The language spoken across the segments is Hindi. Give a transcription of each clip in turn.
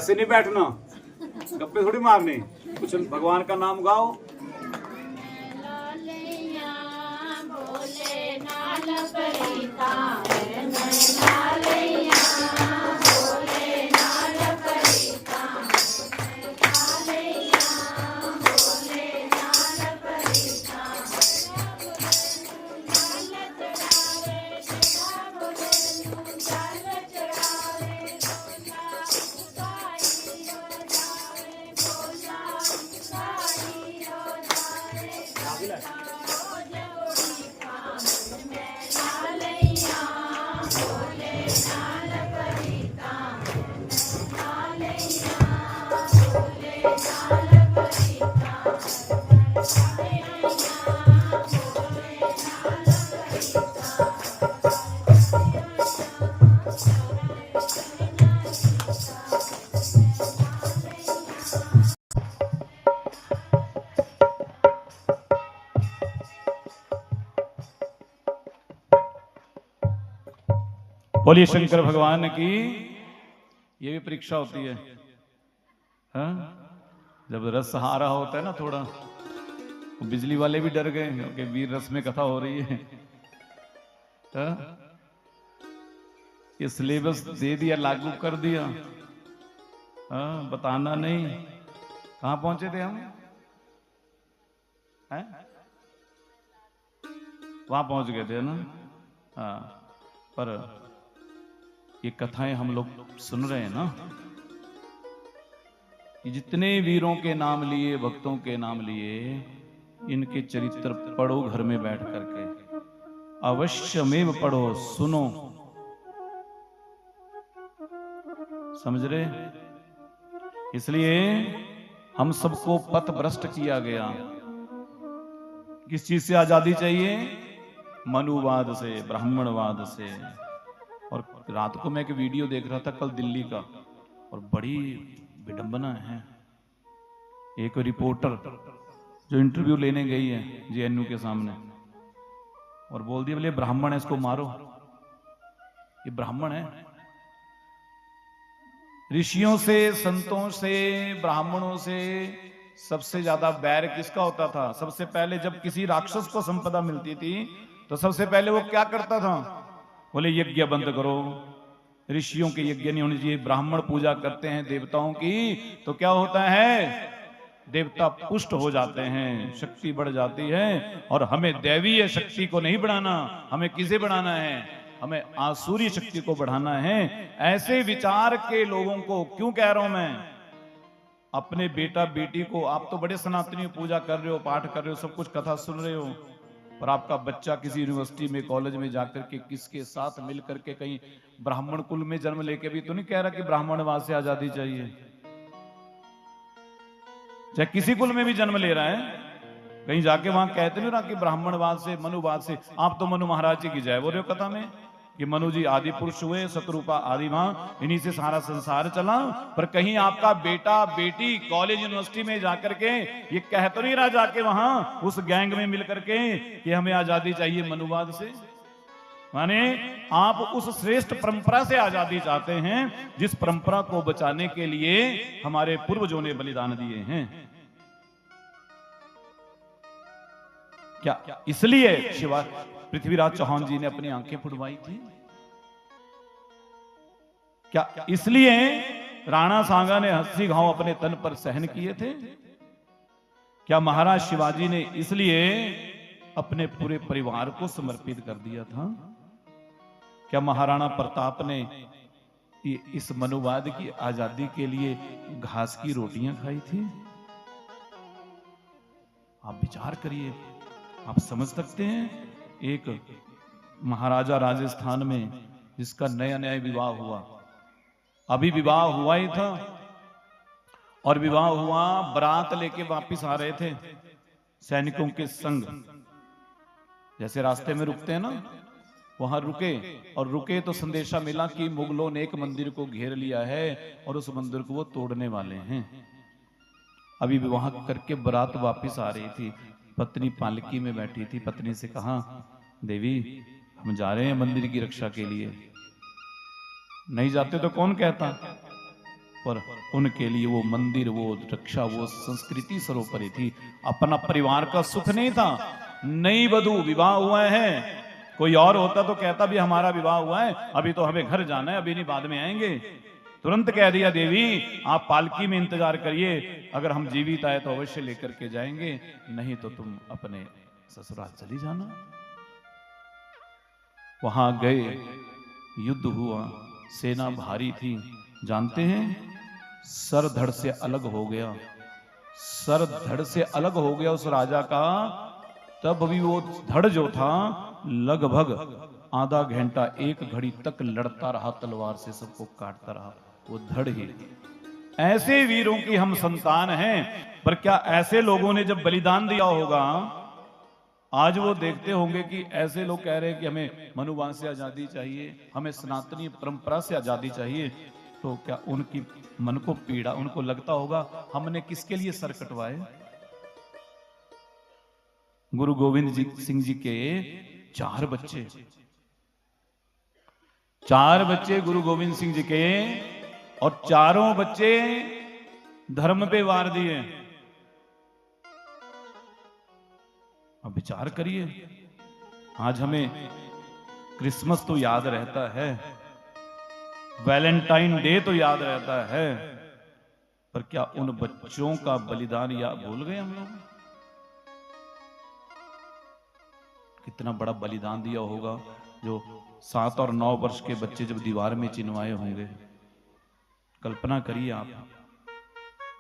ऐसे नहीं बैठना, गप्पे थोड़ी मारने, कुछ भगवान का नाम गाओ। बोलिए शंकर भगवान की। ये भी परीक्षा होती है, हाँ? जब रस आ रहा होता है ना थोड़ा, तो बिजली वाले भी डर गए क्योंकि वीर रस में कथा हो रही है, हाँ? ये सिलेबस दे दिया, लागू कर दिया, हाँ? बताना नहीं। कहां पहुंचे थे हम, हैं? वहां पहुंच गए थे ना, हाँ? पर ये कथाएं हम लोग सुन रहे हैं ना, ये जितने वीरों के नाम लिए, भक्तों के नाम लिए, इनके चरित्र पढ़ो घर में बैठ करके, अवश्यमेव पढ़ो, सुनो, समझ रहे? इसलिए हम सबको पथ भ्रष्ट किया गया। किस चीज से आजादी चाहिए? मनुवाद से, ब्राह्मणवाद से। और रात को मैं एक वीडियो देख रहा था कल दिल्ली का, और बड़ी विडंबना है। एक रिपोर्टर जो इंटरव्यू लेने गई है जेएनयू के सामने, और बोल दिया बोले ब्राह्मण है, इसको मारो, ये ब्राह्मण है। ऋषियों से, संतों से, ब्राह्मणों से सबसे ज्यादा बैर किसका होता था? सबसे पहले जब किसी राक्षस को संपदा मिलती थी तो सबसे पहले वो क्या करता था? बोले यज्ञ बंद करो, ऋषियों के यज्ञ नहीं होने चाहिए। ब्राह्मण पूजा करते हैं देवताओं की, तो क्या होता है? देवता पुष्ट हो जाते हैं, शक्ति बढ़ जाती है। और हमें दैवीय शक्ति को नहीं बढ़ाना, हमें किसे बढ़ाना है? हमें आसुरी शक्ति को बढ़ाना है। ऐसे विचार के लोगों को क्यों कह रहा हूं मैं? अपने बेटा बेटी को, आप तो बड़े सनातनी पूजा कर रहे हो, पाठ कर रहे हो, सब कुछ कथा सुन रहे हो, पर आपका बच्चा किसी यूनिवर्सिटी में, कॉलेज में जाकर के किसके साथ मिल करके कहीं ब्राह्मण कुल में जन्म लेके भी तो नहीं कह रहा कि ब्राह्मणवाद से आजादी चाहिए। चाहे किसी कुल में भी जन्म ले रहा है, कहीं जाके वहां कहते नहीं रहा कि ब्राह्मणवाद से, मनुवाद से। आप तो मनु महाराज जी की जय बोल रहे हो कथा में कि मनु जी आदि पुरुष हुए, शतरूपा आदि मां, इन्हीं से सारा संसार चला। पर कहीं आपका बेटा बेटी कॉलेज यूनिवर्सिटी में जाकर के ये कह तो नहीं रहा जाके वहां उस गैंग में मिल करके कि हमें आजादी चाहिए मनुवाद से? माने आप उस श्रेष्ठ परंपरा से आजादी चाहते हैं जिस परंपरा को बचाने के लिए हमारे पूर्वजों ने बलिदान दिए हैं। क्या इसलिए शिवा पृथ्वीराज चौहान जी ने अपनी आंखें फुड़वाई थी? क्या इसलिए राणा सांगा ने हंसी घाव अपने तन पर सहन किए थे? क्या महाराज शिवाजी ने इसलिए अपने पूरे परिवार को समर्पित कर दिया था? क्या महाराणा प्रताप ने इस मनुवाद की आजादी के लिए घास की रोटियां खाई थी? आप विचार करिए, आप समझ सकते हैं। एक महाराजा राजस्थान में जिसका नया नया विवाह हुआ, अभी विवाह हुआ ही था, और विवाह हुआ, बारात लेके वापिस आ रहे थे सैनिकों के संग। जैसे रास्ते में रुकते हैं ना, वहां रुके, और रुके तो संदेशा मिला कि मुगलों ने एक मंदिर को घेर लिया है और उस मंदिर को वो तोड़ने वाले हैं। अभी विवाह करके बारात वापिस आ रही थी, पत्नी पालकी में बैठी थी। पत्नी से कहा, देवी हम जा रहे हैं मंदिर की रक्षा के लिए। नहीं जाते तो कौन कहता? पर उनके लिए वो मंदिर, वो रक्षा, वो संस्कृति सर्वोपरि थी। अपना परिवार का सुख नहीं था। नई वधू, विवाह हुआ है, कोई और होता तो कहता भी हमारा विवाह हुआ है, अभी तो हमें घर जाना है, अभी नहीं बाद में आएंगे। तुरंत कह दिया देवी आप पालकी में इंतजार करिए, अगर हम जीवित आए तो अवश्य लेकर के जाएंगे, नहीं तो तुम अपने ससुराल चली जाना। वहां गए, युद्ध हुआ, सेना भारी थी। जानते हैं, सर धड़ से अलग हो गया, सर धड़ से अलग हो गया उस राजा का। तब भी वो धड़ जो था लगभग आधा घंटा, एक घड़ी तक लड़ता रहा, तलवार से सबको काटता रहा, वो धड़ ही। ऐसे वीरों की हम संतान हैं, पर क्या ऐसे लोगों ने जब बलिदान दिया होगा, आज वो देखते होंगे कि ऐसे लोग कह रहे हैं कि हमें मनुवाद से आजादी चाहिए, हमें सनातनी परंपरा से आजादी चाहिए, तो क्या उनकी मन को पीड़ा, उनको लगता होगा हमने किसके लिए सर कटवाए? गुरु गोविंद सिंह जी के 4 बच्चे, 4 बच्चे गुरु गोविंद सिंह जी के, और चारों बच्चे धर्म पे वार दिए। अब विचार करिए, आज हमें क्रिसमस तो याद रहता है, वैलेंटाइन डे तो याद रहता है, पर क्या उन बच्चों का बलिदान या भूल गए हम लोग? कितना बड़ा बलिदान दिया होगा, जो 7 और 9 वर्ष के बच्चे जब दीवार में चिनवाए होंगे, कल्पना करिए आप,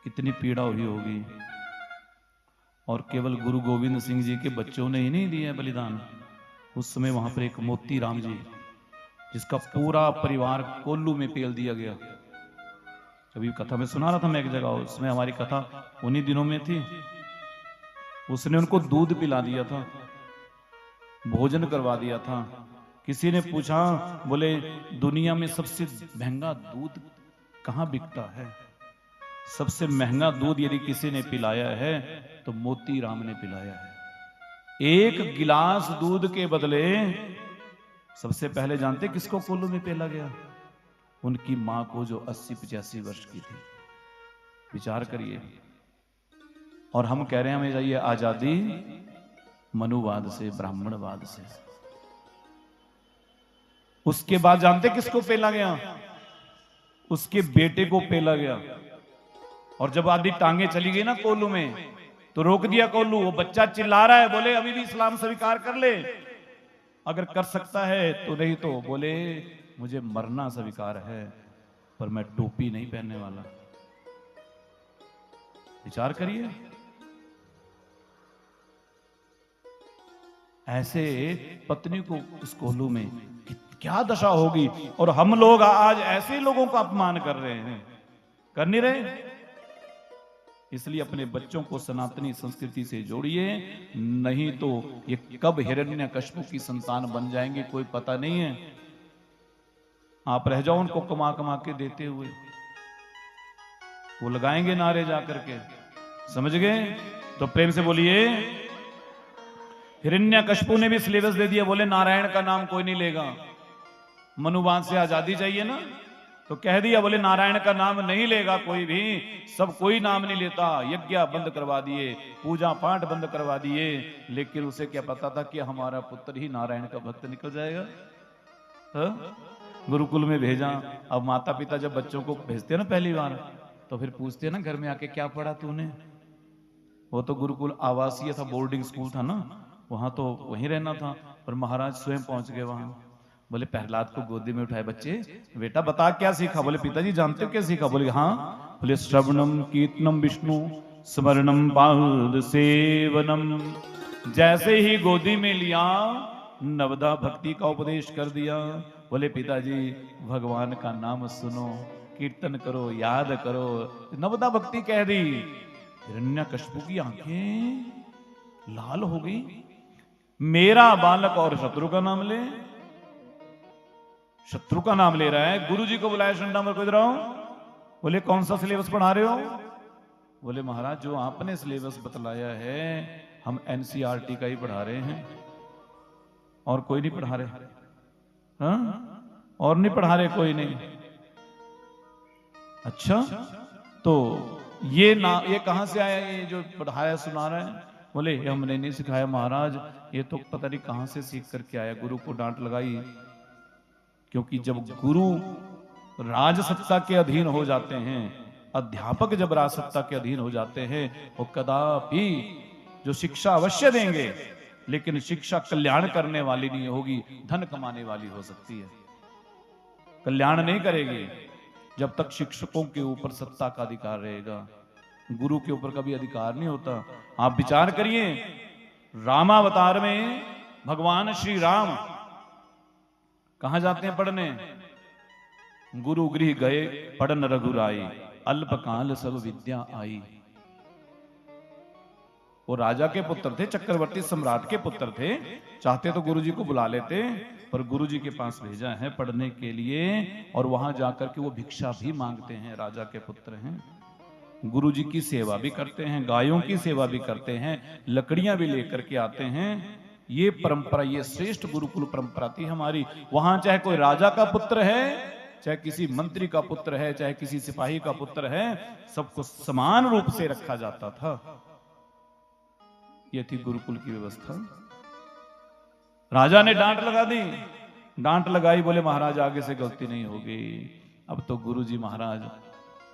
कितनी पीड़ा हुई होगी। और केवल गुरु गोविंद सिंह जी के बच्चों ने ही नहीं दिया बलिदान, उस समय वहां पर एक मोती राम जी, जिसका पूरा परिवार कोल्लू में पेल दिया गया। अभी कथा में सुना रहा था मैं एक जगह, उसमें हमारी कथा उन्हीं दिनों में थी। उसने उनको दूध पिला दिया था, भोजन करवा दिया था। किसी ने पूछा, बोले दुनिया में सबसे महंगा दूध कहां बिकता है? सबसे महंगा दूध यदि किसी ने पिलाया है तो मोती राम ने पिलाया है। एक गिलास दूध के बदले सबसे पहले जानते किसको कोल्लू में पेला गया? उनकी मां को, जो 80-85 वर्ष की थी। विचार करिए। और हम कह रहे हैं हमें चाहिए आजादी मनुवाद से, ब्राह्मणवाद से। उसके बाद जानते किसको पेला गया? उसके बेटे को पेला गया। और जब आधी टांगे चली गई ना कोल्लू में, तो रोक दिया कोल्लू। वो बच्चा चिल्ला रहा है, बोले अभी भी इस्लाम स्वीकार कर ले अगर कर सकता है तो, नहीं तो बोले मुझे मरना स्वीकार है, पर मैं टोपी नहीं पहनने वाला। विचार करिए, ऐसे पत्नी को उस कोल्लू में क्या दशा होगी। और हम लोग आज ऐसे लोगों का अपमान कर रहे हैं, कर नहीं रहे? इसलिए अपने बच्चों को सनातनी संस्कृति से जोड़िए, नहीं तो ये कब हिरण्यकश्यप की संतान बन जाएंगे कोई पता नहीं है। आप रह जाओ उनको कमा कमा के देते हुए, वो लगाएंगे नारे जाकर के, समझ गए? तो प्रेम से बोलिए। हिरण्यकश्यप ने भी सिलेबस दे दिया, बोले नारायण का नाम कोई नहीं लेगा, मनुवाद से आजादी चाहिए ना, तो कह दिया बोले नारायण का नाम नहीं लेगा कोई भी, सब कोई नाम नहीं लेता। यज्ञ बंद करवा दिए, पूजा पाठ बंद करवा दिए, लेकिन उसे क्या पता था कि हमारा पुत्र ही नारायण का भक्त निकल जाएगा। गुरुकुल में भेजा। अब माता पिता जब बच्चों को भेजते हैं ना पहली बार, तो फिर पूछते हैं ना घर में आके क्या पढ़ा तूने। वो तो गुरुकुल आवासीय था, बोर्डिंग स्कूल था ना, वहां तो वहीं रहना था। पर महाराज स्वयं पहुंच गए वहां। बोले प्रहलाद को गोदी में उठाए, बच्चे बेटा बता क्या सीखा? बोले पिताजी जानते हो क्या सीखा? बोले हाँ। बोले श्रवणम कीर्तनम विष्णु स्मरणम पाद सेवनम। जैसे ही गोदी में लिया, नवदा भक्ति का उपदेश कर दिया। बोले पिताजी भगवान का नाम सुनो, कीर्तन करो, याद करो, नवदा भक्ति कह दी। हिरण्यकश्यप की आंखें लाल हो गई। मेरा बालक और शत्रु का नाम ले, शत्रु का नाम ले रहा है। गुरुजी को बुलाया शंडामर को, इधर आओ। बोले कौन सा सिलेबस पढ़ा रहे हो? बोले महाराज जो आपने सिलेबस बतलाया है हम एनसीईआरटी का ही पढ़ा रहे हैं, और कोई नहीं पढ़ा रहे। हाँ, और नहीं पढ़ा रहे कोई नहीं। अच्छा, तो ये कहां से आया, ये जो पढ़ाया सुना रहे हैं? बोले हमने नहीं सिखाया महाराज, ये तो पता नहीं कहां से सीख करके आया, गुरु को डांट लगाई। क्योंकि जब गुरु राजसत्ता के अधीन हो जाते हैं, अध्यापक जब राजसत्ता के अधीन हो जाते हैं, वो कदापि जो शिक्षा अवश्य देंगे, लेकिन शिक्षा कल्याण करने वाली नहीं होगी, धन कमाने वाली हो सकती है, कल्याण नहीं करेगी। जब तक शिक्षकों के ऊपर सत्ता का अधिकार रहेगा, गुरु के ऊपर कभी अधिकार नहीं होता। आप विचार करिए, रामावतार में भगवान श्री राम कहां जाते हैं पढ़ने? गुरु गृह गए पढ़न रघुराई, अल्पकाल सब विद्या आई। वो राजा के पुत्र थे, चक्रवर्ती सम्राट के पुत्र थे, चाहते तो गुरुजी को बुला लेते, पर गुरुजी के पास भेजा है पढ़ने के लिए, और वहां जाकर के वो भिक्षा भी मांगते हैं, राजा के पुत्र हैं। गुरुजी की सेवा भी करते हैं, गायों की सेवा भी करते हैं, लकड़ियां भी लेकर के आते हैं। ये परंपरा, ये श्रेष्ठ गुरुकुल परंपरा थी हमारी। वहां चाहे कोई राजा का पुत्र है, चाहे किसी मंत्री का पुत्र है, चाहे किसी सिपाही का पुत्र है, सबको समान रूप से रखा जाता था। ये थी गुरुकुल की व्यवस्था। राजा ने डांट लगा दी, डांट लगाई, बोले महाराज आगे से गलती नहीं होगी। अब तो गुरुजी महाराज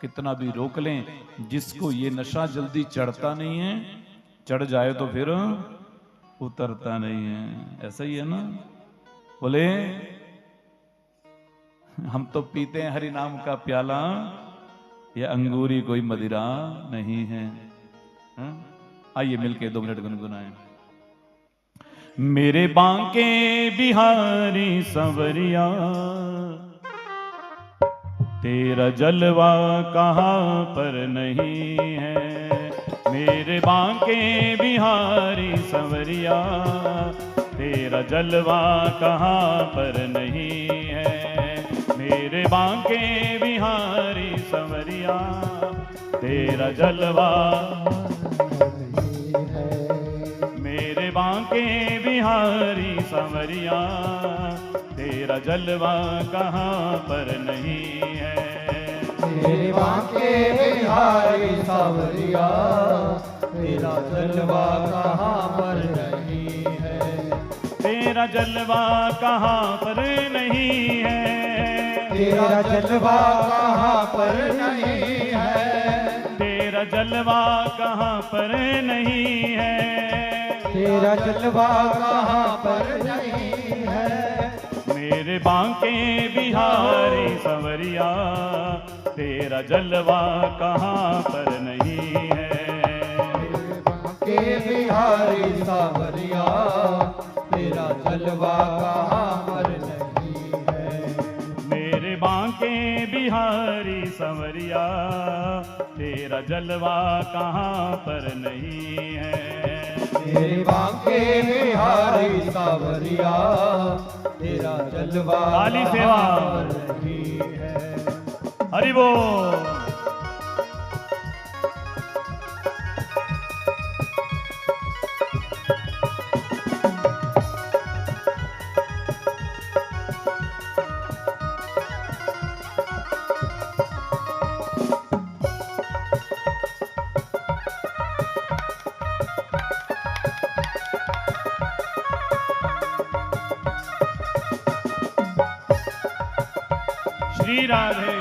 कितना भी रोक लें, जिसको ये नशा जल्दी चढ़ता नहीं है, चढ़ जाए तो फिर उतरता नहीं है। ऐसा ही है ना। बोले हम तो पीते हैं हरि नाम का प्याला, ये अंगूरी कोई मदिरा नहीं है। आइए मिलके 2 मिनट गुनगुनाएं। मेरे बांके बिहारी संवरिया, तेरा जलवा कहाँ पर नहीं है। मेरे बांके बिहारी संवरिया, तेरा जलवा कहाँ पर नहीं है। मेरे बांके बिहारी संवरिया, तेरा जलवा मेरे बांके बिहारी संवरिया, तेरा जलवा कहाँ पर नहीं है। मेरे बांके बिहारी संवरिया, तेरा जलवा कहाँ पर नहीं है। तेरा जलवा कहाँ पर नहीं है। तेरा जलवा कहाँ पर नहीं है। तेरा जलवा कहाँ पर नहीं है। तेरा जलवा कहाँ पर नहीं है। मेरे बांके बिहारी संवरिया, तेरा जलवा कहाँ पर नहीं है। मेरे बांके बिहारी संवरिया, तेरा जलवा कहाँ पर नहीं है। मेरे बांके बिहारी संवरिया, तेरा जलवा कहाँ पर नहीं है। मेरे बांके बिहारी संवरिया, तेरा जलवा काली सेवा नहीं है। हरि बोल। श्री राधे।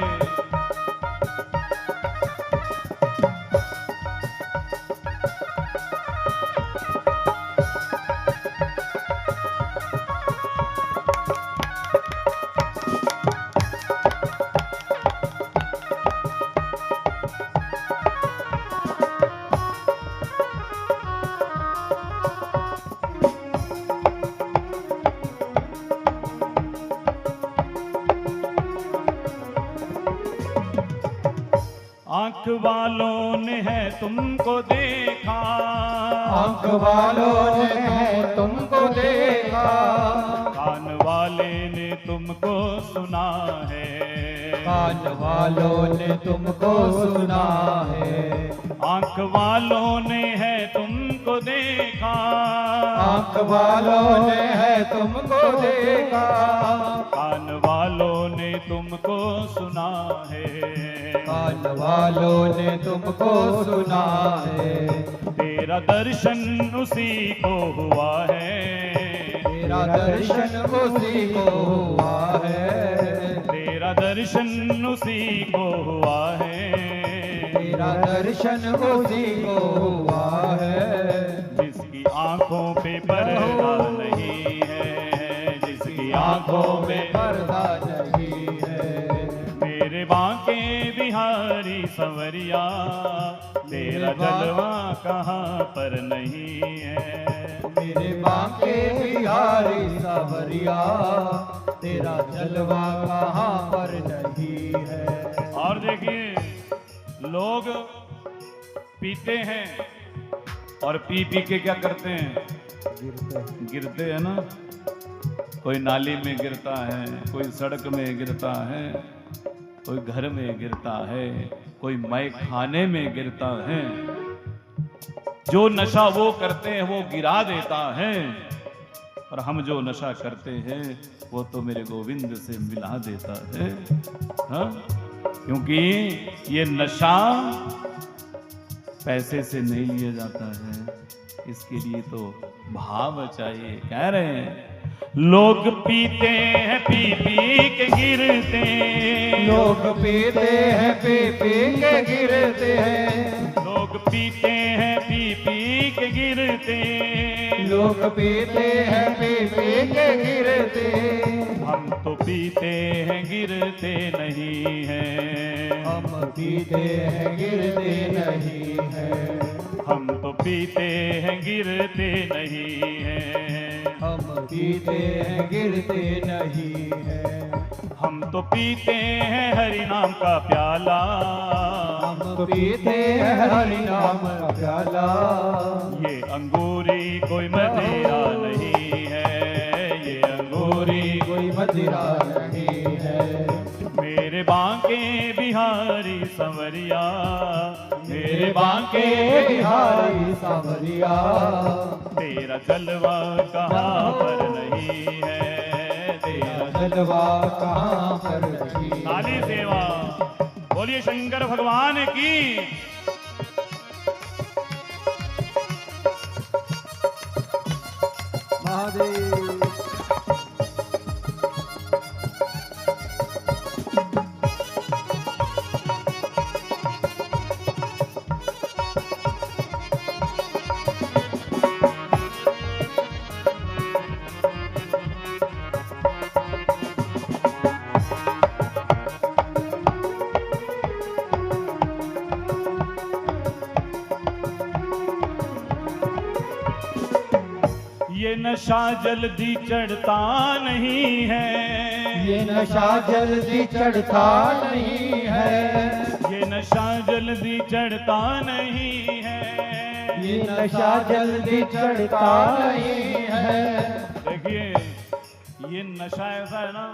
आंख वालों ने है तुमको देखा, आंख वालों ने है तुमको देखा। कान वाले ने तुमको सुना है। कान वालों ने तुमको सुना है। आंख वालों ने है तुमको तुमको देखा, आंख वालों ने है तुमको देखा, कान वालों ने तुमको सुना है, कान वालों ने तुमको सुना है, तेरा दर्शन उसी को हुआ है, तेरा दर्शन उसी को हुआ है, तेरा दर्शन उसी को हुआ है, तेरा दर्शन उसी को हुआ है, जिसकी आंखों पे पर्दा नहीं है, जिसकी आंखों में पर्दा नहीं है, मेरे बांके बिहारी संवरिया, तेरा जलवा कहाँ पर नहीं है, मेरे बांके बिहारी सावरिया, तेरा जलवा कहाँ पर नहीं है। और देखिए, लोग पीते हैं और पी पी के क्या करते हैं, गिरते हैं ना। कोई नाली में गिरता है, कोई सड़क में गिरता है, कोई घर में गिरता है, कोई मय खाने में गिरता है। जो नशा वो करते हैं वो गिरा देता है, और हम जो नशा करते हैं वो तो मेरे गोविंद से मिला देता है। हाँ? क्योंकि ये नशा पैसे से नहीं लिया जाता है, इसके लिए तो भाव चाहिए। कह रहे हैं लोग पीते हैं पी पी के गिरते, लोग पीते हैं पी पी के गिरते हैं, लोग पीते हैं पी पी के गिरते, लोग पीते हैं पी पी के गिरते, हम तो पीते हैं गिरते नहीं हैं, हम पीते हैं गिरते नहीं है, हम तो पीते हैं गिरते नहीं हैं, हम पीते हैं गिरते नहीं है, हम तो पीते हैं हरि नाम का प्याला, हम पीते हैं हरि नाम का प्याला, ये अंगूरी कोई मदिरा नहीं है, ये अंगूरी कोई मदिरा नहीं है, मेरे बांके बिहारी संवरिया, मेरे बांके बिहारी सावरिया, तेरा जलवा कहाँ पर नहीं है, तेरा जलवा कहाँ पर नहीं। काली सेवा। बोलिए शंकर भगवान की। महादेव। ये नशा जल्दी चढ़ता नहीं है, ये नशा जल्दी चढ़ता नहीं है, ये नशा जल्दी चढ़ता नहीं है, ये नशा जल्दी चढ़ता नहीं है। देखिए ये नशा ऐसा है ना,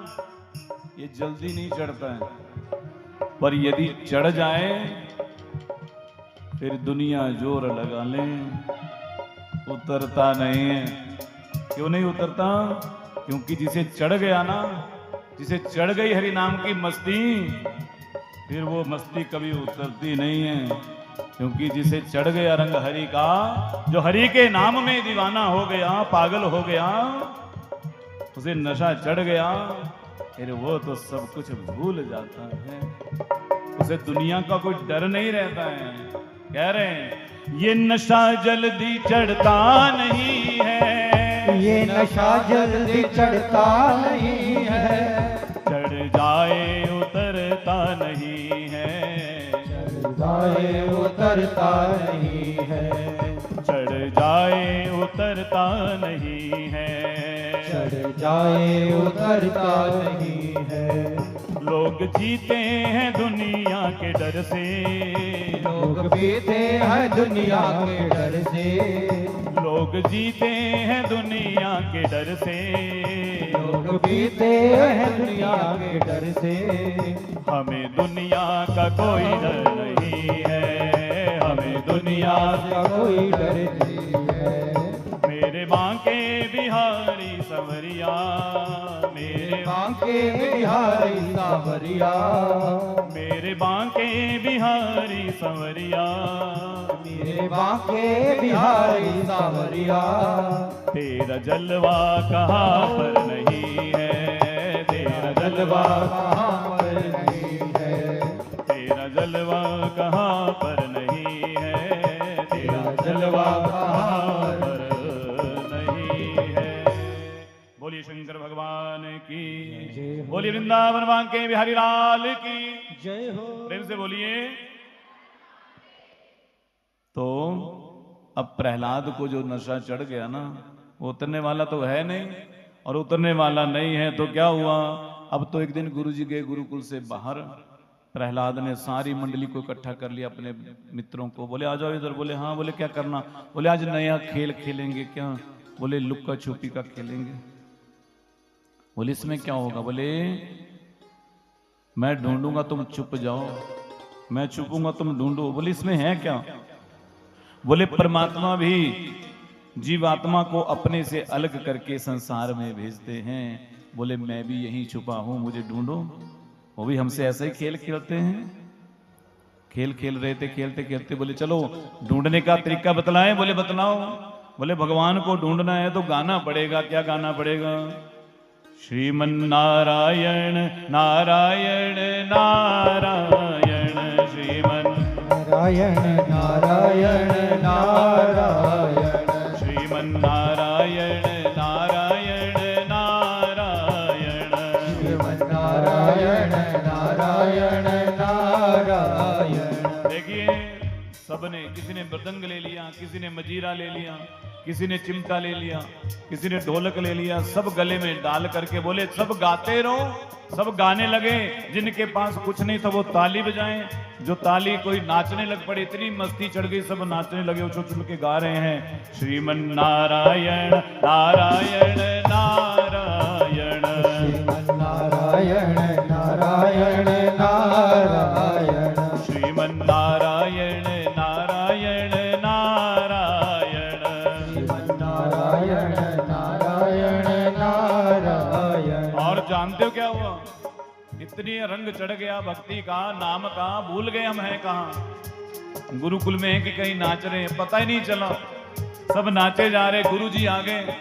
ये जल्दी नहीं चढ़ता है, पर यदि चढ़ जाए फिर दुनिया जोर लगा ले, उतरता नहीं है। क्यों नहीं उतरता? क्योंकि जिसे चढ़ गया ना, जिसे चढ़ गई हरि नाम की मस्ती, फिर वो मस्ती कभी उतरती नहीं है। क्योंकि जिसे चढ़ गया रंग हरि का, जो हरि के नाम में दीवाना हो गया, पागल हो गया, उसे नशा चढ़ गया, फिर वो तो सब कुछ भूल जाता है, उसे दुनिया का कोई डर नहीं रहता है। कह रहे हैं ये नशा जल्दी चढ़ता नहीं है, ये नशा जल्दी चढ़ता नहीं है, चढ़ जाए उतरता नहीं है, चढ़ जाए उतरता नहीं है, चढ़ जाए उतरता नहीं है, चढ़ जाए उतरता नहीं है। लोग जीते हैं दुनिया के डर से, लोग पीते हैं दुनिया के डर से, लोग जीते हैं दुनिया के डर से, लोग पीते हैं दुनिया के डर से। हमें दुनिया का कोई डर नहीं है, हमें दुनिया का कोई डर नहीं सांवरिया, मेरे बांके बिहारी सांवरिया, मेरे बांके बिहारी सांवरिया, मेरे बांके बिहारी सांवरिया। तेरा जलवा कहाँ पर नहीं है, तेरा जलवा कहाँ पर नहीं है, तेरा जलवा कहाँ पर नहीं है, तेरा जलवा कहाँ पर नहीं है। बोलिए शंकर भगवान की, बोलिए वृंदावन बांके बिहारी लाल की जय हो। प्रेम से बोलिए। तो अब प्रहलाद को जो नशा चढ़ गया ना, वो उतरने वाला तो है नहीं, और उतरने वाला नहीं है तो क्या हुआ। अब तो एक दिन गुरुजी गए गुरुकुल से बाहर, प्रहलाद ने सारी मंडली को इकट्ठा कर लिया, अपने मित्रों को, बोले आ जाओ इधर। बोले हाँ। बोले क्या करना। बोले आज नया खेल खेलेंगे। क्या। बोले लुक्का छुपी का खेलेंगे। बोले इसमें क्या होगा। बोले मैं ढूंढूंगा तुम छुप जाओ, मैं छुपूंगा तुम ढूंढो। बोले इसमें है क्या। बोले परमात्मा भी जीवात्मा को अपने से अलग करके संसार में भेजते हैं। बोले मैं भी यहीं छुपा हूं, मुझे ढूंढो। वो भी हमसे ऐसे ही खेल खेलते हैं। खेल खेल रहे थे, खेलते खेलते बोले चलो ढूंढने का तरीका बतलाएं। बोले बतलाओ। बोले भगवान को ढूंढना है तो गाना पड़ेगा। क्या गाना पड़ेगा। श्रीमन नारायण नारायण नारायण, श्रीमन नारायण नारायण नारायण, श्रीमन नारायण नारायण नारायण, श्रीमन नारायण नारायण नारायण। देखिए सबने, किसी ने मृदंग ले लिया, किसी ने मजीरा ले लिया, किसी ने चिमटा ले लिया, किसी ने ढोलक ले लिया, सब गले में डाल करके बोले सब गाते रहो। सब गाने लगे। जिनके पास कुछ नहीं था वो ताली बजाएं। जो ताली कोई नाचने लग पड़े, इतनी मस्ती चढ़ गई, सब नाचने लगे, उछल के गा रहे हैं श्रीमन नारायण नारायण नारायण, श्रीमन नारायण नारायण नारायण, श्रीमन नारायण नारायण नारायण, श्रीमन नारायण नारायण नारायण। और जानते हो क्या हुआ। इतनी रंग चढ़ गया भक्ति का, नाम का, भूल गए हम हैं कहाँ। गुरुकुल में है कि कहीं नाच रहे हैं, पता ही नहीं चला। सब नाचे जा रहे। गुरुजी आ गए।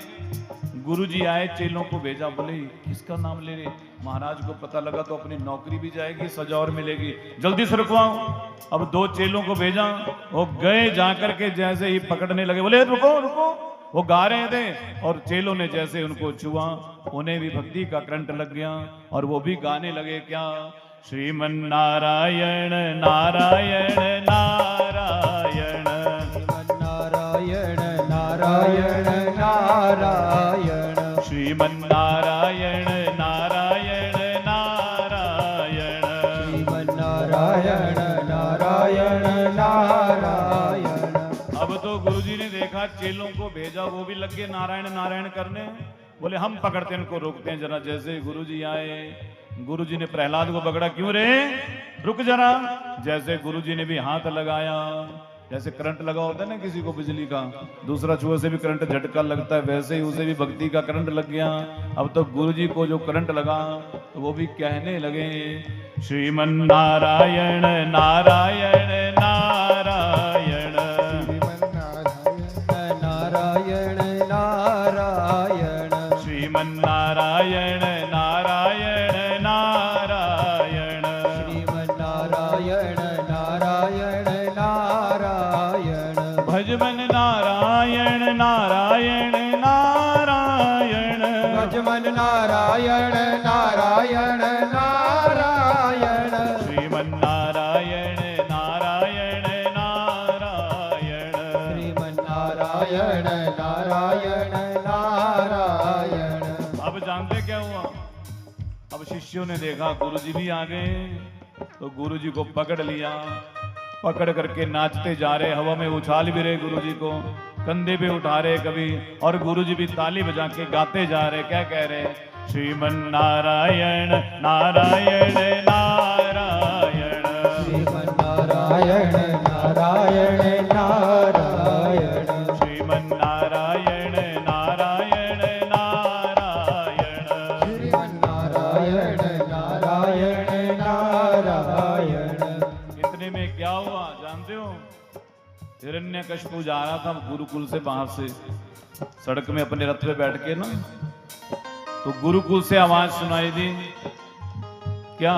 गुरुजी आए, चेलों को भेजा। बोले किसका नाम ले रहे। महाराज को पता लगा तो अपनी नौकरी भी जाएगी, सजा और मिलेगी, जल्दी से रुकवाओ। अब 2 चेलों को भेजा। वो गए, जाकर के जैसे ही पकड़ने लगे, बोले रुको रुको। वो गा रहे थे और चेलों ने जैसे उनको छुआ, उन्हें भी भक्ति का करंट लग गया और वो भी गाने लगे। क्या। श्रीमन नारायण नारायण नारायण, श्रीमन नारायण नारायण नारायण, श्रीमन नारायण नारायण नारायण, श्रीमन नारायण नारायण नारायण। अब तो गुरुजी ने देखा, चेलों को भेजा, वो भी लग गए नारायण नारायण करने। बोले हम पकड़ते हैं इनको, रोकते हैं जरा। जैसे गुरुजी आए, गुरुजी ने प्रहलाद को पकड़ा। क्यों रे, रुक जरा। जैसे गुरुजी ने भी हाथ लगाया, जैसे करंट लगा होता है ना किसी को बिजली का, दूसरा चूहे से भी करंट झटका लगता है, वैसे ही उसे भी भक्ति का करंट लग गया। अब तो गुरुजी को जो करंट लगा तो वो भी कहने लगे श्रीमन नारायण नारायण नारायण, नारायण नारायण, श्रीमन नारायण नारायण नारायण, श्रीमन नारायण नारायण नारायण, भजमन नारायण नारायण नारायण, भजमन नारायण नारायण नारायण, श्रीमन नारायण नारायण नारायण, श्रीमन नारायण नारायण नारायण। अब जानते क्या हुआ। अब शिष्यों ने देखा गुरुजी भी आ गए, तो गुरुजी को पकड़ लिया। पकड़ करके नाचते जा रहे, हवा में उछाल भी रहे, गुरुजी को कंधे पे उठा रहे कभी, और गुरुजी भी ताली बजा के गाते जा रहे। क्या कह रहे। श्रीमन नारायण नारायण नारायण, श्रीमन नारायण नारायण नारायण, श्रीमन नारायण नारायण नारायण, हिरण्यकशिपु जा रहा था गुरुकुल से, बाहर से सड़क में अपने रथ पे बैठ के ना, तो गुरुकुल से आवाज सुनाई दी, क्या?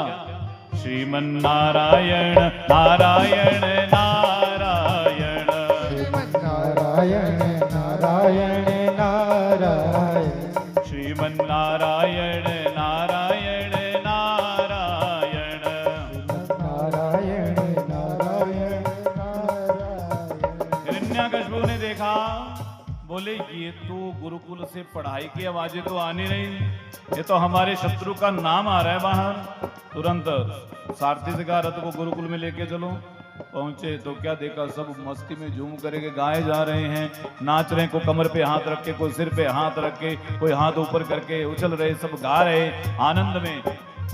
श्रीमन नारायण नारायण नारायण, श्रीमन नारायण नारायण नारायण, श्रीमन नारायण नारायण नारायण, नारायण नारायण नारायण। हिरण्यकशिपु ने देखा, बोले ये तो गुरुकुल से पढ़ाई की आवाजें तो आनी नहीं, ये तो हमारे शत्रु का नाम आ रहा है बाहर। तुरंत सारथी से कहा रथ को गुरुकुल में लेके चलो। पहुंचे तो क्या देखा, सब मस्ती में झूम करके गाए जा रहे हैं, नाच रहे हैं, कोई कमर पे हाथ रख के, कोई सिर पे हाथ रख के, कोई हाथ ऊपर करके उछल रहे, सब गा रहे आनंद में।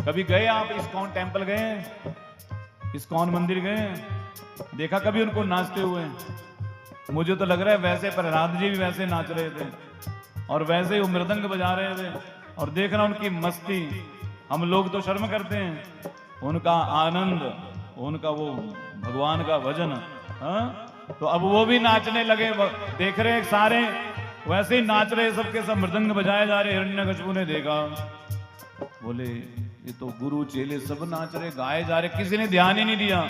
कभी गए आप इस्कॉन टेम्पल गए, इस्कॉन मंदिर गए, देखा कभी उनको नाचते हुए? मुझे तो लग रहा है वैसे प्रहलाद जी भी वैसे नाच रहे थे और वैसे ही वो मृदंग बजा रहे थे, और देखना उनकी मस्ती। हम लोग तो शर्म करते हैं, उनका आनंद, उनका वो भगवान का भजन, हाँ? तो अब वो भी नाचने लगे, देख रहे हैं सारे वैसे ही नाच रहे, सबके सब मृदंग बजाए जा रहे। हिरण्यकशिपु ने देखा, बोले ये तो गुरु चेले सब नाच रहे, गाए जा रहे, किसी ने ध्यान ही नहीं दिया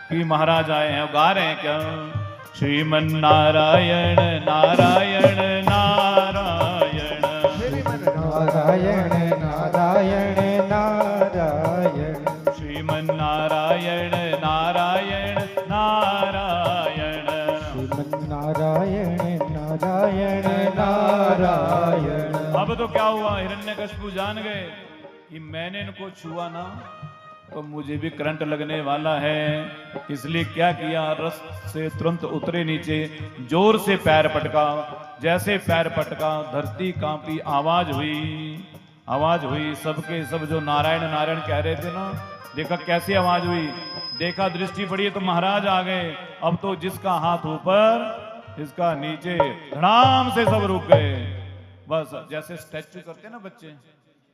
कि महाराज आए हैं, गा रहे हैं क्या? श्रीमन नारायण नारायण नारायण, श्रीमन नारायण नारायण नारायण, श्रीमन नारायण नारायण नारायण, श्रीमन नारायण नारायण नारायण। अब तो क्या हुआ, हिरण्यकशिपु जान गए कि मैंने इनको छुआ ना तो मुझे भी करंट लगने वाला है। इसलिए क्या किया, रस से तुरंत उतरे नीचे, जोर से पैर पटका, जैसे पैर पटका धरती कांपी, आवाज हुई, सबके सब जो नारायण नारायण कह रहे थे ना, देखा कैसी आवाज हुई, देखा दृष्टि पड़ी तो महाराज आ गए। अब तो जिसका हाथ ऊपर इसका नीचे, धड़ाम से सब रुक गए। बस जैसे स्टैचू करते ना बच्चे,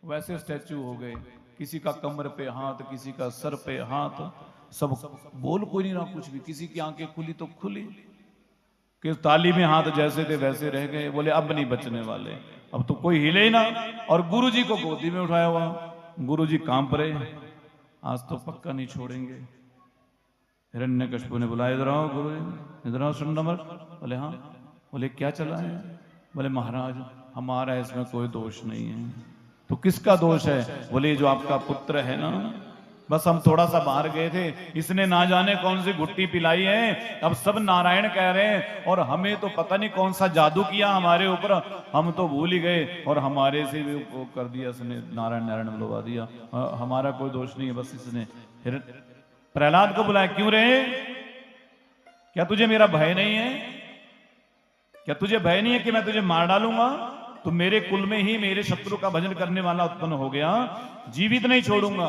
वैसे स्टैचू हो गए। किसी का कमर पे हाथ, किसी का सर पे हाथ, सब बोल कोई नहीं रहा कुछ भी। किसी की आंखें खुली तो खुली, कि ताली में हाथ जैसे थे वैसे रह गए। बोले अब नहीं बचने वाले, अब तो कोई हिले ही ना। और गुरुजी को गोदी में उठाया हुआ, गुरुजी कांप रहे, आज तो पक्का नहीं छोड़ेंगे। हिरण्यकशिपु ने बुलाया, इधर आओ गुरुजी, इधर आओ, सुन नंबर। बोले हाँ। बोले क्या चला है? बोले महाराज हमारा इसमें कोई दोष नहीं है। तो किसका दोष है? बोले जो आपका पुत्र है ना, बस हम थोड़ा सा बाहर गए थे, इसने ना जाने कौन सी गुट्टी पिलाई है, अब सब नारायण कह रहे हैं और हमें तो पता नहीं कौन सा जादू किया हमारे ऊपर, हम तो भूल ही गए और हमारे से भी वो कर दिया, इसने नारायण नारायण बुलवा दिया। हमारा कोई दोष नहीं है, बस इसने। प्रहलाद को बुलाया, क्यों रहे? क्या तुझे मेरा भय नहीं है? क्या तुझे भय नहीं है कि मैं तुझे मार डालूंगा? तो मेरे कुल में ही मेरे शत्रु का भजन करने वाला उत्पन्न हो गया, जीवित नहीं छोड़ूंगा।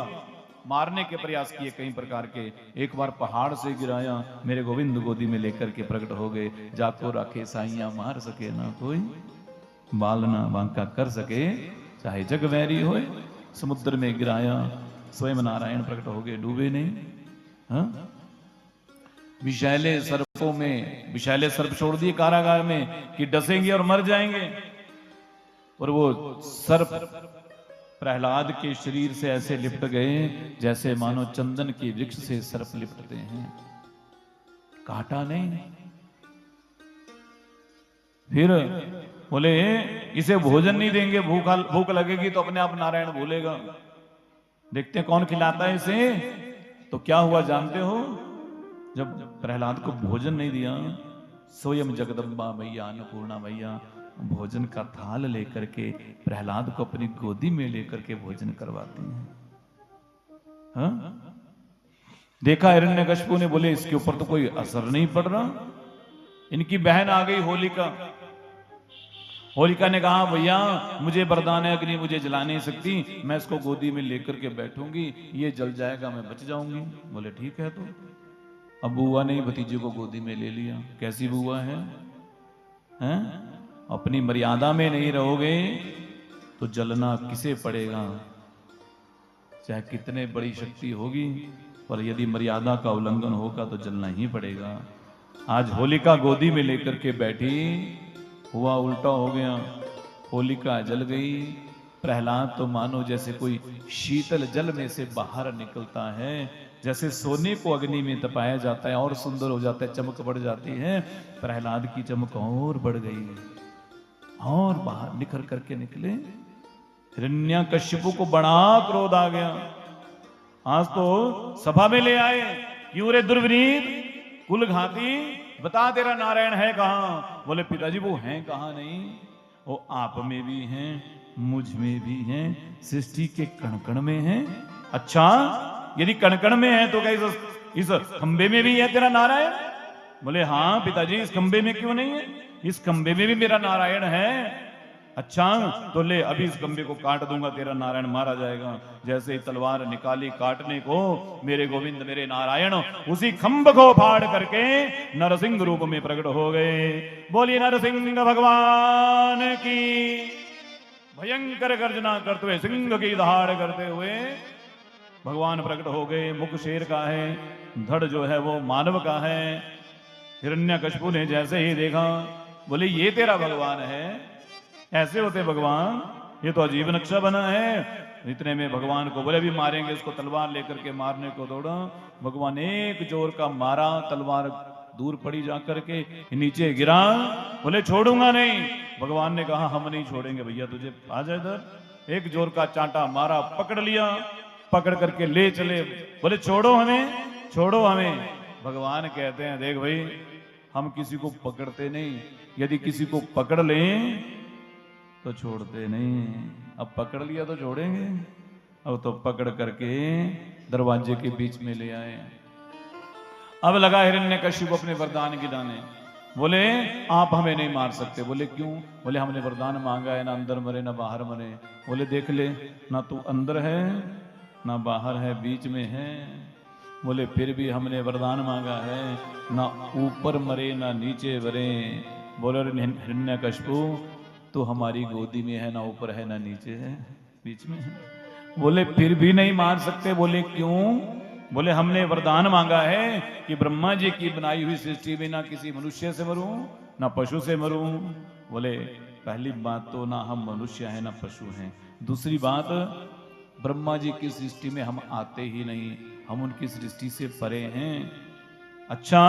मारने के प्रयास किए कई प्रकार के, एक बार पहाड़ से गिराया, मेरे गोविंद गोदी में लेकर के प्रकट हो गए। जाको राखे साइया मार सके ना कोई, बाल ना बांका कर सके चाहे जग वैरी होए। समुद्र में गिराया, स्वयं नारायण प्रकट हो गए, डूबे नहीं। हाँ? विषैले सर्पों में, विषैले सर्प छोड़ दिए कारागार में कि डसेंगे और मर जाएंगे, और वो सर्प प्रहलाद के शरीर से ऐसे लिपट गए जैसे मानो चंदन के वृक्ष से सर्प लिपटते हैं, काटा नहीं। फिर बोले इसे भोजन नहीं देंगे, भूख लगेगी तो अपने आप नारायण भूलेगा, देखते हैं कौन खिलाता है इसे। तो क्या हुआ जानते हो? जब प्रहलाद को भोजन नहीं दिया, स्वयं जगदम्बा मैया, अन्नपूर्णा मैया भोजन का थाल लेकर के प्रहलाद को अपनी गोदी में लेकर के भोजन करवाती हैं। हाँ? देखा हिरण्यकशिपु ने, बोले इसके ऊपर तो कोई असर नहीं पड़ रहा। इनकी बहन आ गई होलिका। होलिका ने कहा भैया मुझे वरदान है, अग्नि मुझे जला नहीं सकती, मैं इसको गोदी में लेकर के बैठूंगी, ये जल जाएगा मैं बच जाऊंगी। बोले ठीक है। तो अब बुआ ने भतीजे को गोदी में ले लिया। कैसी बुआ है? हैं? अपनी मर्यादा में नहीं रहोगे तो जलना किसे पड़ेगा, चाहे कितने बड़ी शक्ति होगी, पर यदि मर्यादा का उल्लंघन होगा तो जलना ही पड़ेगा। आज होलिका गोदी में लेकर के बैठी, हुआ उल्टा हो गया, होलिका जल गई। प्रहलाद तो मानो जैसे कोई शीतल जल में से बाहर निकलता है, जैसे सोने को अग्नि में तपाया जाता है और सुंदर हो जाता है, चमक बढ़ जाती है। प्रहलाद की चमक और बढ़ गई और बाहर निखर करके निकले। हिरण्यकशिपु को बड़ा क्रोध आ गया। आज तो सभा में ले आए, क्यों रे दुर्विनीत कुल घाती, बता तेरा नारायण है कहां? बोले पिताजी वो हैं कहां नहीं, वो आप में भी हैं, मुझ में भी हैं, सृष्टि के कण कण में हैं। अच्छा, यदि कण कण में है तो क्या इस खंबे में भी है तेरा नारायण? बोले हाँ पिताजी, इस खंबे में क्यों नहीं है, इस खंबे में भी मेरा नारायण है। अच्छा तो ले, अभी इस खंबे को काट दूंगा, तेरा नारायण मारा जाएगा। जैसे ही तलवार निकाली काटने को, मेरे गोविंद मेरे नारायण उसी खंभ को फाड़ करके नरसिंह रूप में प्रकट हो गए। बोलिए नरसिंह भगवान की। भयंकर गर्जना करते हुए, सिंह की दहाड़ करते हुए भगवान प्रकट हो गए। मुख शेर का है, धड़ जो है वो मानव का है। हिरण्यकशिपु ने जैसे ही देखा, बोले ये तेरा भगवान है? ऐसे होते भगवान, ये तो अजीब नक्शा बना है। इतने में भगवान को बोले अभी मारेंगे इसको, तलवार लेकर के मारने को दौड़ा। भगवान एक जोर का मारा, तलवार दूर पड़ी जाकर के नीचे गिरा। बोले छोड़ूंगा नहीं। भगवान ने कहा हम नहीं छोड़ेंगे भैया तुझे, आ जा इधर। एक जोर का चांटा मारा, पकड़ लिया, पकड़ करके ले चले। बोले छोड़ो हमें, छोड़ो हमें। भगवान कहते हैं देख भाई, हम किसी को पकड़ते नहीं, यदि किसी को पकड़ लें तो छोड़ते नहीं। अब पकड़ लिया तो छोड़ेंगे? अब तो पकड़ करके दरवाजे के बीच में ले आए। अब लगा हिरण्यकशिपु अपने वरदान गिनाने। बोले आप हमें नहीं मार सकते। बोले क्यों? बोले हमने वरदान मांगा है, ना अंदर मरे ना बाहर मरे। बोले देख ले, ना तू अंदर है ना बाहर है, बीच में है। बोले फिर भी हमने वरदान मांगा है, ना ऊपर मरे ना नीचे मरे। बोले हिरण्यकशिपु तो हमारी गोदी में है, ना ऊपर है ना नीचे है, बीच में है। बोले फिर भी नहीं मार सकते। बोले क्यों? बोले हमने वरदान मांगा है कि ब्रह्मा जी की बनाई हुई सृष्टि में ना किसी मनुष्य से मरूं ना पशु से मरूं। बोले पहली बात तो ना हम मनुष्य हैं ना पशु हैं, दूसरी बात ब्रह्मा जी की सृष्टि में हम आते ही नहीं, हम उनकी सृष्टि से परे हैं। अच्छा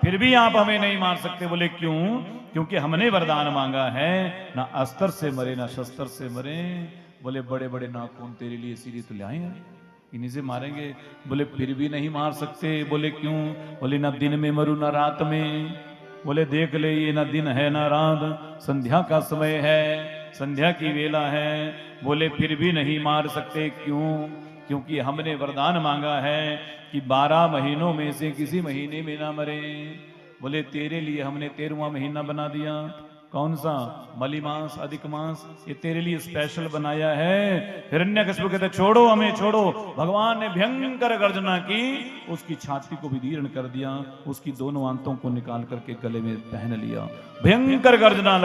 फिर भी आप हमें नहीं मार सकते। बोले क्यों? क्योंकि हमने वरदान मांगा है, ना अस्त्र से मरे ना शस्त्र से मरे। बोले बड़े बड़े नाखून तेरे लिए इसीलिए तो लाए हैं, इन्हीं से मारेंगे। बोले फिर भी नहीं मार सकते। बोले क्यों? बोले ना दिन में मरू ना रात में। बोले देख ले ये ना दिन है ना रात, संध्या का समय है, संध्या की वेला है। बोले फिर भी नहीं मार सकते। क्यों? क्योंकि हमने वरदान मांगा है कि 12 महीनों में से किसी महीने में ना मरे। बोले तेरे लिए हमने 13वां महीना बना दिया। कौन सा? मलिमास अधिक मास, ये तेरे लिए स्पेशल बनाया है। हिरण्यकशिपु कहते छोड़ो हमें, छोड़ो। भगवान ने भयंकर गर्जना की, उसकी छाती को विदीर्ण कर दिया, उसकी दोनों आंतों को निकाल करके गले में पहन लिया। भयंकर गर्जना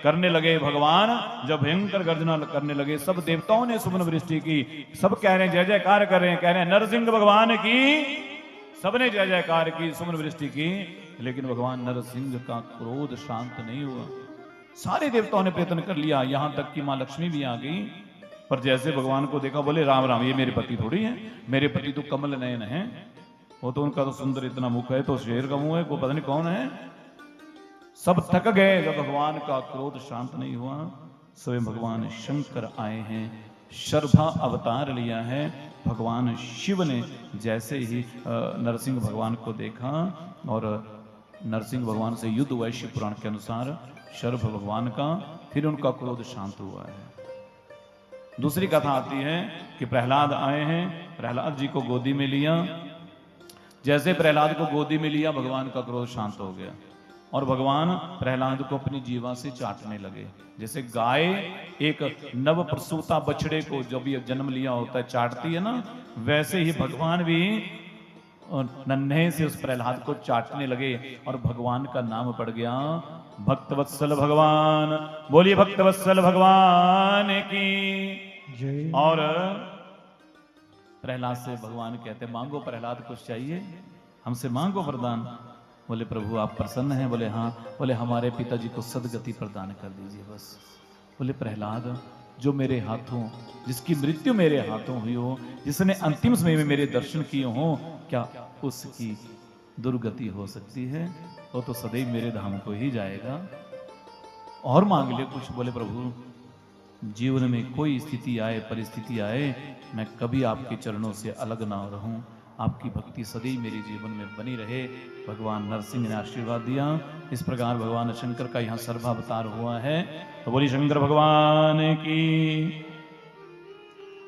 करने लगे भगवान। जब भयंकर गर्जना करने लगे, सब देवताओं ने सुमन वृष्टि की। सब कह रहे हैं जय जयकार कर रहे हैं, कह रहे हैं नरसिंह भगवान की। सबने जय जयकार की, सुमन वृष्टि की। लेकिन भगवान नरसिंह का क्रोध शांत नहीं हुआ। सारे देवताओं ने प्रयत्न कर लिया, यहां तक कि मां लक्ष्मी भी आ गई। पर जैसे भगवान को देखा, बोले राम राम, ये मेरे पति थोड़ी है, मेरे पति तो कमल नयन है। वो तो उनका तो सुंदर इतना मुख है, तो शेर का मुंह है, वो पता नहीं कौन है। सब थक गए। जब भगवान का क्रोध शांत नहीं हुआ, स्वयं भगवान शंकर आए हैं, शर्भा अवतार लिया है। भगवान शिव ने जैसे ही नरसिंह भगवान को देखा, और नरसिंह भगवान से युद्ध हुआ शिव पुराण के अनुसार शर्भ भगवान का, फिर उनका क्रोध शांत हुआ है। दूसरी कथा आती है कि प्रहलाद आए हैं, प्रहलाद जी को गोदी में लिया। जैसे प्रहलाद को गोदी में लिया, भगवान का क्रोध शांत हो गया और भगवान प्रहलाद को अपनी जीवा से चाटने लगे। जैसे गाय एक नव प्रसूता बछड़े को जब ये जन्म लिया होता है चाटती है ना, वैसे ही भगवान भी नन्हे से उस प्रहलाद को चाटने लगे और भगवान का नाम पड़ गया भक्तवत्सल भगवान। बोलिए भक्तवत्सल भगवान की जय। और प्रहलाद से भगवान कहते मांगो प्रहलाद, कुछ चाहिए हमसे मांगो वरदान। बोले प्रभु आप प्रसन्न हैं? बोले हाँ। बोले हमारे पिताजी को सदगति प्रदान कर दीजिए बस। बोले प्रहलाद, जो मेरे हाथों, जिसकी मृत्यु मेरे हाथों हुई हो, जिसने अंतिम समय में मेरे दर्शन किए हो, क्या उसकी दुर्गति हो सकती है? वो तो सदैव मेरे धाम को ही जाएगा। और मांग ले कुछ। बोले प्रभु जीवन में कोई स्थिति आए, परिस्थिति आए, मैं कभी आपके चरणों से अलग ना रहूं, आपकी भक्ति सदैव मेरे जीवन में बनी रहे। भगवान नरसिंह ने आशीर्वाद दिया। इस प्रकार भगवान शंकर का यहाँ सर्वावतार हुआ है। तो बोली शंकर भगवान की।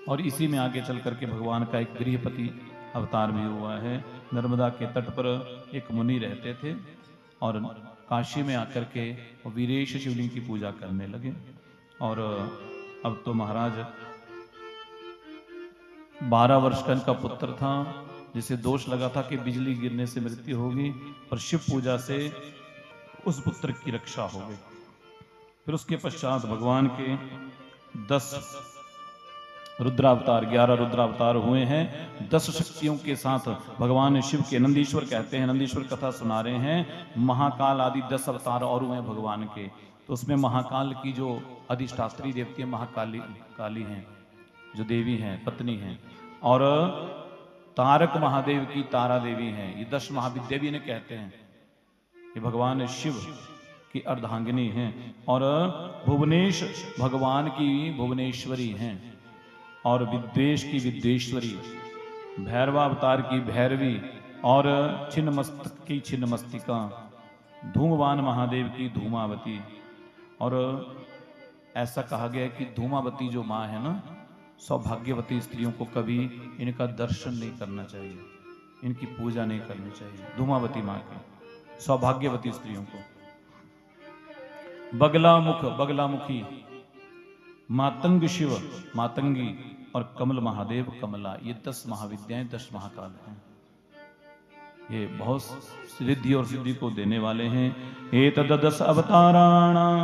और इसी में आगे चल करके भगवान का एक गृहपति अवतार भी हुआ है। नर्मदा के तट पर एक मुनि रहते थे और काशी में आकर के वीरेश शिवलिंग की पूजा करने लगे। और अब तो महाराज 12 वर्ष का इनका पुत्र था, जिसे दोष लगा था कि बिजली गिरने से मृत्यु होगी, और शिव पूजा से उस पुत्र की रक्षा हो गई। फिर उसके पश्चात भगवान के 10 रुद्रावतार, 11 रुद्रावतार हुए हैं। 10 शक्तियों के साथ भगवान शिव के, नंदीश्वर कहते हैं, नंदीश्वर कथा सुना रहे हैं, महाकाल आदि 10 अवतार और हुए भगवान के। तो उसमें महाकाल की जो अधिष्ठात्री देवती है महाकाली काली हैं, जो देवी हैं, पत्नी हैं, और तारक महादेव की तारा देवी हैं। ये 10 महाविद्या भी इन्हें कहते हैं। ये भगवान शिव की अर्धांगिनी हैं। और भुवनेश भगवान की भुवनेश्वरी हैं, और विद्वेश की विद्वेश्वरी, भैरवावतार की भैरवी, और छिन्नमस्तक की छिन्नमस्तिका, धूमवान महादेव की धूमावती। और ऐसा कहा गया है कि धूमावती जो माँ है ना, सौभाग्यवती स्त्रियों को कभी इनका दर्शन नहीं करना चाहिए, इनकी पूजा नहीं करनी चाहिए। धूमावती माँ की, सौभाग्यवती स्त्रियों को। बगलामुख, बगलामुखी, मातंग शिव, मातंगी, और कमल महादेव, कमला। ये 10 महाविद्याएं, 10 महाकाल हैं। ये बहुत सिद्धि और सिद्धि को देने वाले हैं। एतद 10 अवताराणां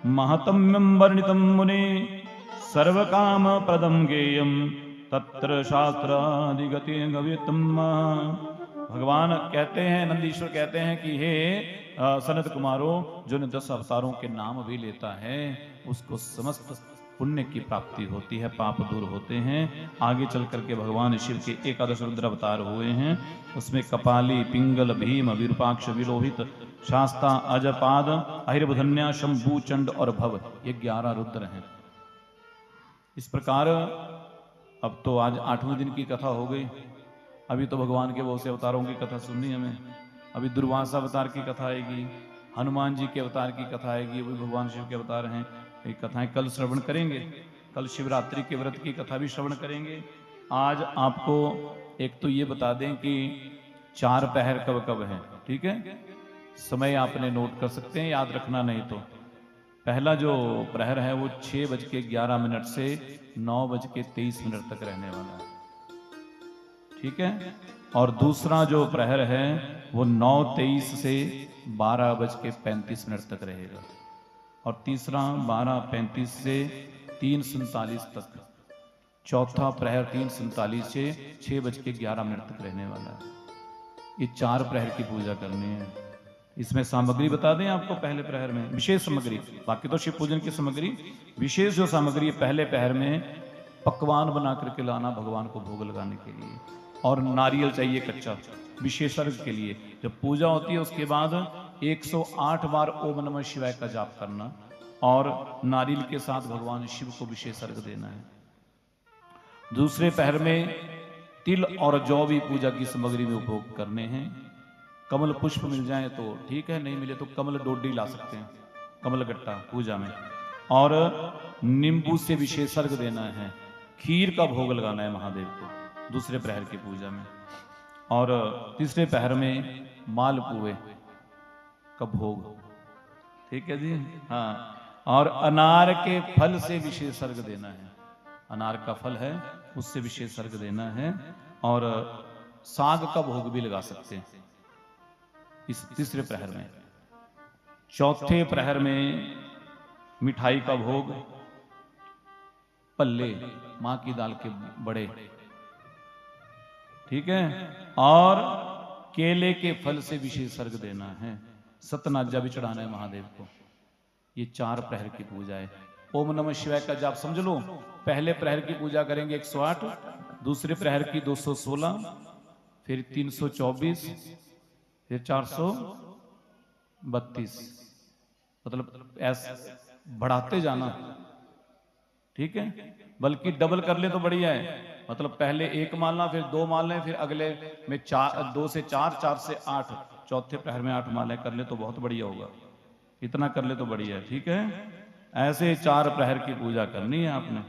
महतम्यं वर्णितं मुने, सर्व काम प्रदम गेयम तत्र शास्त्रादिगति गव्यतम। भगवान कहते हैं, नंदीश्वर कहते हैं कि हे सनत कुमारो, जो ने 10 अवतारों के नाम भी लेता है उसको समस्त पुण्य की प्राप्ति होती है, पाप दूर होते हैं। आगे चल करके भगवान शिव के 11 रुद्र अवतार हुए हैं। उसमें कपाली, पिंगल, भीम, विरूपाक्ष, विलोहित, शास्ता, अजपाद, अहिर्बुधन्या, शंभु, चंड और भव, ये 11 रुद्र हैं। इस प्रकार अब तो आज 8वें दिन की कथा हो गई। अभी तो भगवान के बहुत से अवतारों की कथा सुननी हमें। अभी दुर्वासा अवतार की कथा आएगी, हनुमान जी के अवतार की कथा आएगी, वो भी भगवान शिव के अवतार हैं। ये कथाएं कल श्रवण करेंगे। कल शिवरात्रि के व्रत की कथा भी श्रवण करेंगे। आज आपको एक तो ये बता दें कि 4 पहर कब कब है, ठीक है? समय आपने नोट कर सकते हैं, याद रखना नहीं तो। पहला जो प्रहर है वो 6:11 से 9:23 तक रहने वाला है, ठीक है? और दूसरा जो प्रहर है वो 9:23 से 12:35 तक रहेगा। और तीसरा 12:35 से 3:47 तक। चौथा प्रहर 3:47 से 6:11 तक रहने वाला है। ये 4 प्रहर की पूजा करनी है। इसमें सामग्री बता दें आपको। पहले प्रहर में विशेष सामग्री, बाकी तो शिव पूजन की सामग्री, विशेष जो सामग्री है पहले प्रहर में पकवान बना करके लाना भगवान को भोग लगाने के लिए। और नारियल चाहिए कच्चा, विशेष अर्घ के लिए। जब पूजा होती है उसके बाद 108 बार ओम नमः शिवाय का जाप करना, और नारियल के साथ भगवान शिव को विशेष अर्घ देना है। दूसरे पहर में तिल और जौ भी पूजा की सामग्री में उपभोग करने हैं। कमल पुष्प मिल जाए तो ठीक है, नहीं मिले तो कमल डोडी ला सकते हैं, कमल गट्टा पूजा में। और नींबू से विशेष अर्घ देना है। खीर का भोग लगाना है महादेव को दूसरे प्रहर की पूजा में। और तीसरे पहर में मालपुए का भोग, ठीक है जी, हाँ। और अनार के फल से विशेष अर्घ देना है। अनार का फल है उससे विशेष अर्घ देना है। और साग का भोग भी लगा सकते हैं इस तीसरे प्रहर में। चौथे प्रहर में मिठाई का भोग, पल्ले, मां की दाल के बड़े, ठीक है। और केले के फल से विशेष अर्घ देना है, सतनाजा भी चढ़ाना है महादेव को। ये 4 प्रहर की पूजा है। ओम नमः शिवाय का जाप समझ लो। पहले प्रहर की पूजा करेंगे 108, दूसरे प्रहर की 216, फिर 324, फिर 432, मतलब ऐसे बढ़ाते जाना, ठीक है। बल्कि डबल कर ले तो बढ़िया है, मतलब पहले 1 मालना, फिर 2 मालें, फिर अगले में 2 से 4, 4 से 8, चौथे प्रहर में 8 मालें कर ले तो बहुत बढ़िया होगा। इतना कर ले तो बढ़िया है, ठीक है। ऐसे 4 प्रहर की पूजा करनी है आपने।